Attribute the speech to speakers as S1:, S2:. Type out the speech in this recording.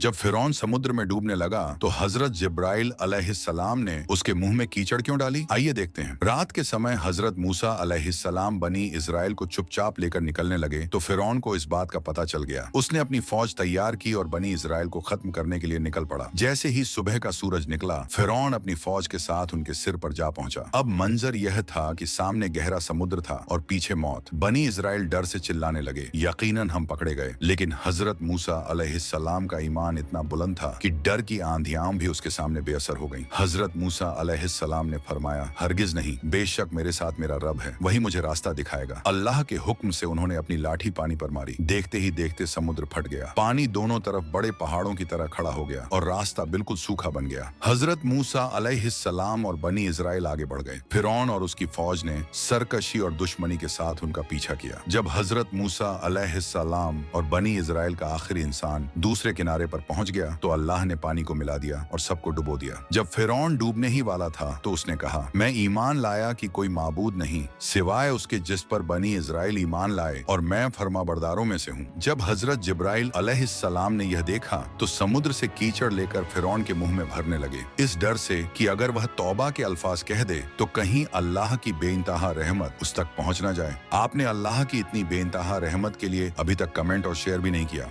S1: जब फिरौन समुद्र में डूबने लगा तो हजरत जिब्राइल अलैहिस्सलाम ने उसके मुंह में कीचड़ क्यों डाली? आइए देखते हैं। रात के समय हजरत मूसा अलैहिस्सलाम बनी इजराइल को चुपचाप लेकर निकलने लगे तो फिरौन को इस बात का पता चल गया। उसने अपनी फौज तैयार की और बनी इजराइल को खत्म करने के लिए निकल पड़ा। जैसे ही सुबह का सूरज निकला, फिरौन अपनी फौज के साथ उनके सिर पर जा पहुंचा। अब मंजर यह था कि सामने गहरा समुद्र था और पीछे मौत। बनी इजराइल डर से चिल्लाने लगे, यकीनन हम पकड़े गए। लेकिन हजरत मूसा अलैहिस्सलाम का ईमान इतना बुलंद था कि डर की आंधियां भी उसके सामने बेअसर हो गईं। हजरत मूसा अलैहिस्सलाम ने फरमाया, हरगिज नहीं, बेशक मेरे साथ मेरा रब है, वही मुझे रास्ता दिखाएगा। अल्लाह के हुक्म से उन्होंने अपनी लाठी पानी पर मारी। देखते ही देखते समुद्र फट गया। पानी दोनों तरफ बड़े पहाड़ों की तरह खड़ा हो गया और रास्ता बिल्कुल सूखा बन गया। हजरत मूसा अलैहिस्सलाम और बनी इजराइल आगे बढ़ गए। फिरौन और उसकी फौज ने सरकशी और दुश्मनी के साथ उनका पीछा किया। जब हजरत मूसा अलैहिस्सलाम और बनी इजराइल का आखिरी इंसान दूसरे किनारे पर पहुंच गया तो अल्लाह ने पानी को मिला दिया और सबको डुबो दिया। जब फिरौन डूबने ही वाला था तो उसने कहा, मैं ईमान लाया कि कोई माबूद नहीं सिवाय उसके जिस पर बनी इजराइल ईमान लाए और मैं फरमाबरदारों में से हूँ। जब हजरत जिब्राइल अलैहिस्सलाम ने यह देखा तो समुद्र से कीचड़ लेकर फिरौन के मुंह में भरने लगे, इस डर से कि अगर वह तौबा के अल्फाज कह दे तो कहीं अल्लाह की बेइंतहा रहमत उस तक पहुंच न जाए। आपने अल्लाह की इतनी बेइंतहा रहमत के लिए अभी तक कमेंट और शेयर भी नहीं किया।